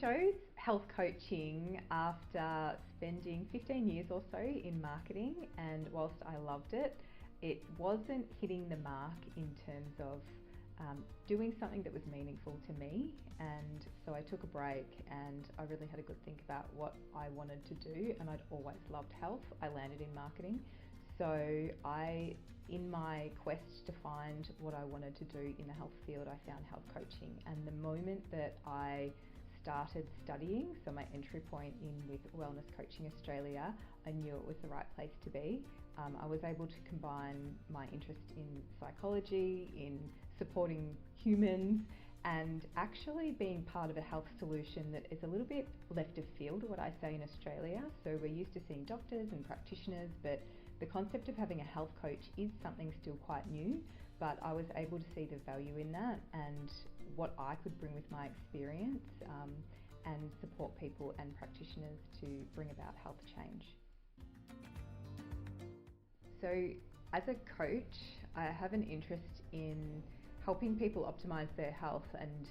chose health coaching after spending 15 years or so in marketing, and whilst I loved it, it wasn't hitting the mark in terms of doing something that was meaningful to me. And so I took a break and I really had a good think about what I wanted to do, and I'd always loved health. I landed in marketing. So in my quest to find what I wanted to do in the health field, I found health coaching. And the moment that I started studying, so my entry point in with Wellness Coaching Australia, I knew it was the right place to be. I was able to combine my interest in psychology, in supporting humans, and actually being part of a health solution that is a little bit left of field, what I say in Australia. So we're used to seeing doctors and practitioners, but the concept of having a health coach is something still quite new, but I was able to see the value in that and what I could bring with my experience and support people and practitioners to bring about health change. So as a coach, I have an interest in helping people optimize their health and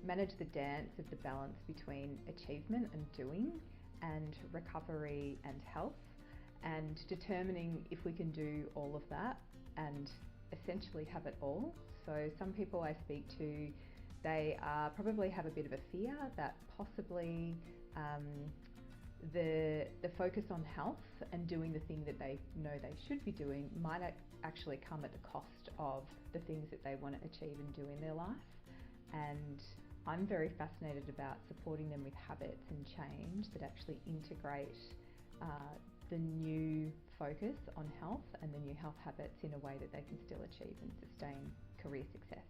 manage the dance of the balance between achievement and doing, and recovery and health, and determining if we can do all of that and essentially have it all. So some people I speak to, they probably have a bit of a fear that possibly the focus on health and doing the thing that they know they should be doing might actually come at the cost of the things that they want to achieve and do in their life. And I'm very fascinated about supporting them with habits and change that actually integrate the new focus on health and the new health habits in a way that they can still achieve and sustain career success.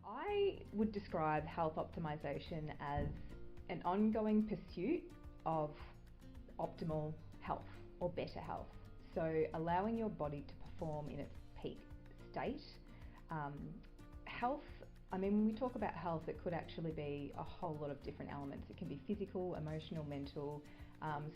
I would describe health optimization as an ongoing pursuit of optimal health or better health. So allowing your body to perform in its peak state. Health, when we talk about health, it could actually be a whole lot of different elements. It can be physical, emotional, mental.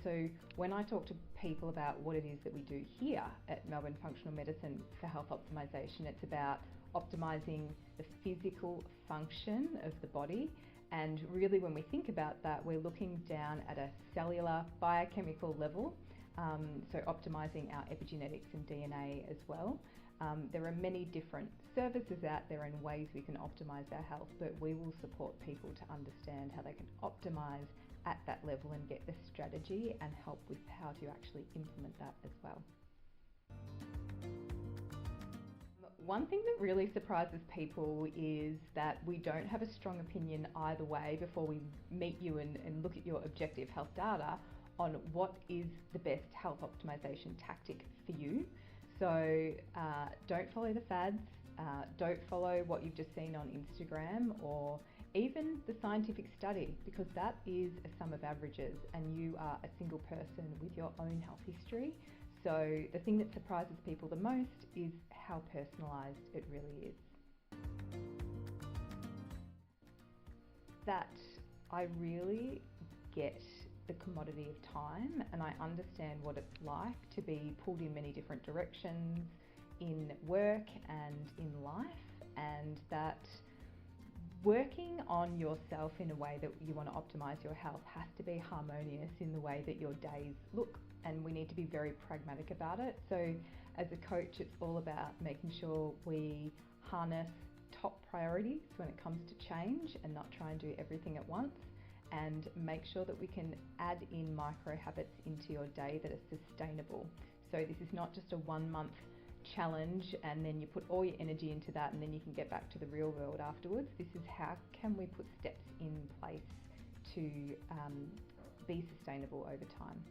So when I talk to people about what it is that we do here at Melbourne Functional Medicine for health optimization, it's about optimizing the physical function of the body. And really when we think about that, we're looking down at a cellular biochemical level. So optimizing our epigenetics and DNA as well. There are many different services out there and ways we can optimize our health, but we will support people to understand how they can optimize at that level and get the strategy and help with how to actually implement that as well. One thing that really surprises people is that we don't have a strong opinion either way before we meet you and look at your objective health data on what is the best health optimization tactic for you. So don't follow the fads, don't follow what you've just seen on Instagram or even the scientific study, because that is a sum of averages and you are a single person with your own health history. So the thing that surprises people the most is how personalised it really is. That I really get the commodity of time, and I understand what it's like to be pulled in many different directions in work and in life, and that working on yourself in a way that you want to optimize your health has to be harmonious in the way that your days look, and we need to be very pragmatic about it. So as a coach, it's all about making sure we harness top priorities when it comes to change and not try and do everything at once, and make sure that we can add in micro habits into your day that are sustainable. So this is not just a 1 month challenge and then you put all your energy into that and then you can get back to the real world afterwards. This is how can we put steps in place to be sustainable over time.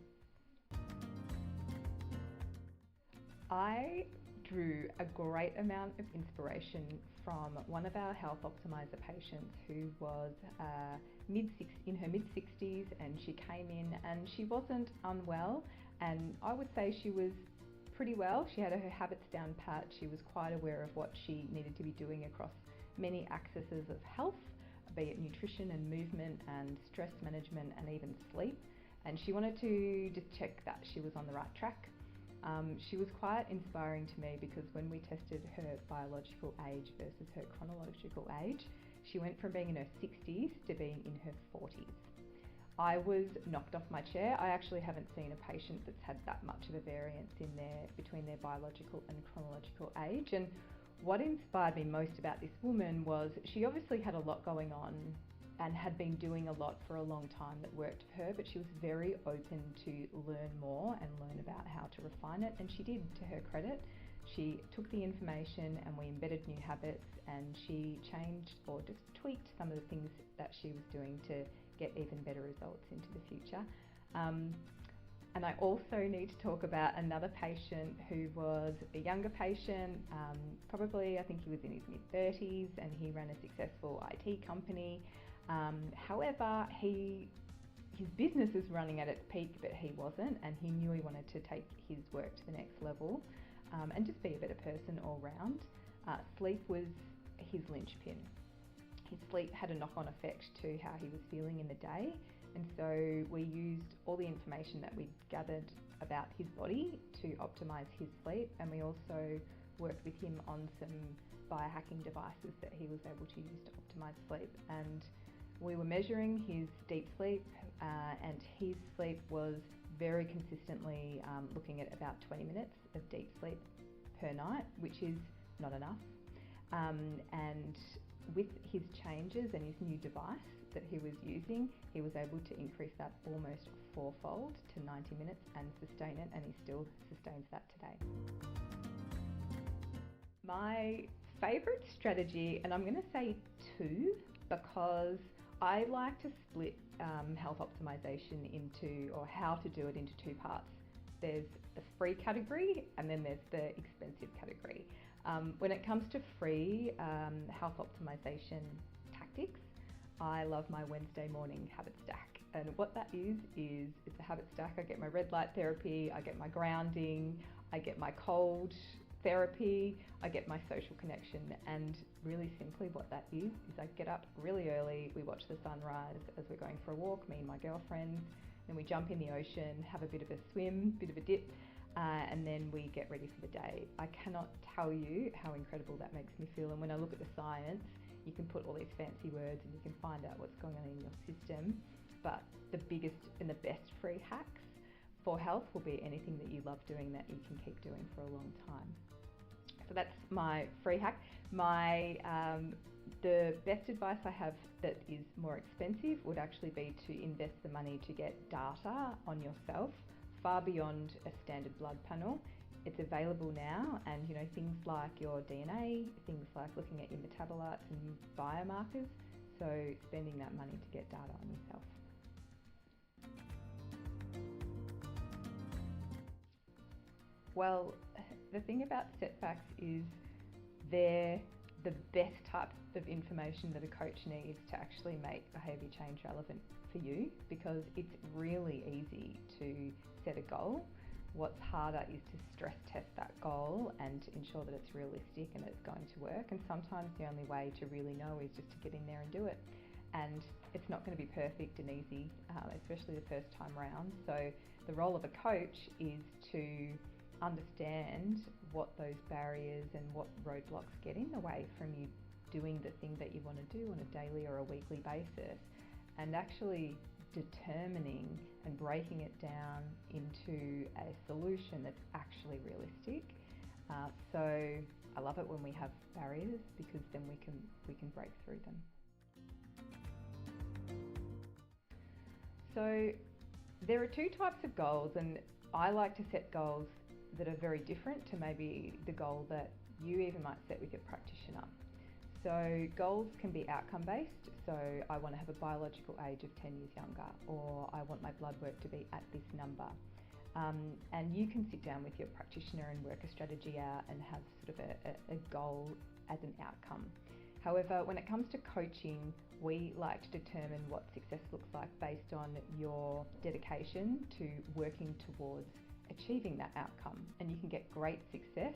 I drew a great amount of inspiration from one of our health optimizer patients who was in her mid-60s, and she came in and she wasn't unwell, and I would say she was pretty well. She had her habits down pat. She was quite aware of what she needed to be doing across many axes of health, be it nutrition and movement and stress management and even sleep, and she wanted to just check that she was on the right track. She was quite inspiring to me because when we tested her biological age versus her chronological age, She went from being in her 60s to being in her 40s. I was knocked off my chair. I actually haven't seen a patient that's had that much of a variance between their biological and chronological age. And what inspired me most about this woman was she obviously had a lot going on and had been doing a lot for a long time that worked for her, but she was very open to learn more and learn about how to refine it, and she did, to her credit. She took the information and we embedded new habits, and she changed or just tweaked some of the things that she was doing to get even better results into the future. And I also need to talk about another patient who was a younger patient, probably I think he was in his mid-30s, and he ran a successful IT company. However, his business was running at its peak, but he wasn't, and he knew he wanted to take his work to the next level and just be a better person all round. Sleep was his linchpin. His sleep had a knock-on effect to how he was feeling in the day, and so we used all the information that we'd gathered about his body to optimise his sleep, and we also worked with him on some biohacking devices that he was able to use to optimise sleep. And we were measuring his deep sleep, and his sleep was very consistently looking at about 20 minutes of deep sleep per night, which is not enough. And with his changes and his new device that he was using, he was able to increase that almost fourfold to 90 minutes and sustain it, and he still sustains that today. My favourite strategy, and I'm going to say two, because I like to split health optimization into, or how to do it, into two parts. There's the free category and then there's the expensive category. When it comes to free health optimization tactics, I love my Wednesday morning habit stack. And what that is it's a habit stack. I get my red light therapy, I get my grounding, I get my cold therapy, I get my social connection. And really simply what that is I get up really early, we watch the sunrise as we're going for a walk, me and my girlfriends, then we jump in the ocean, have a bit of a swim, bit of a dip, and then we get ready for the day. I cannot tell you how incredible that makes me feel. And when I look at the science, you can put all these fancy words and you can find out what's going on in your system, but the biggest and the best free hacks for health will be anything that you love doing that you can keep doing for a long time. So that's my free hack. The best advice I have that is more expensive would actually be to invest the money to get data on yourself far beyond a standard blood panel. It's available now, and things like your DNA, things like looking at your metabolites and biomarkers, so spending that money to get data on yourself. Well, the thing about setbacks is they're the best type of information that a coach needs to actually make behaviour change relevant for you, because it's really easy to set a goal. What's harder is to stress test that goal and ensure that it's realistic and it's going to work. And sometimes the only way to really know is just to get in there and do it. And it's not going to be perfect and easy, especially the first time round. So the role of a coach is to understand what those barriers and what roadblocks get in the way from you doing the thing that you want to do on a daily or a weekly basis, and actually determining and breaking it down into a solution that's actually realistic. So I love it when we have barriers, because then we can break through them. So there are two types of goals, and I like to set goals that are very different to maybe the goal that you even might set with your practitioner. So goals can be outcome based, so I want to have a biological age of 10 years younger, or I want my blood work to be at this number. And you can sit down with your practitioner and work a strategy out and have sort of a goal as an outcome. However, when it comes to coaching, we like to determine what success looks like based on your dedication to working towards achieving that outcome. And you can get great success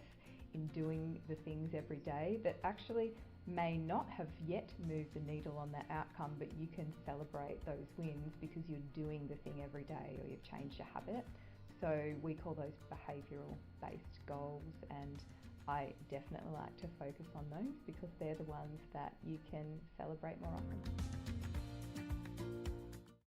in doing the things every day that actually may not have yet moved the needle on that outcome, but you can celebrate those wins because you're doing the thing every day, or you've changed your habit. So we call those behavioural based goals, and I definitely like to focus on those because they're the ones that you can celebrate more often.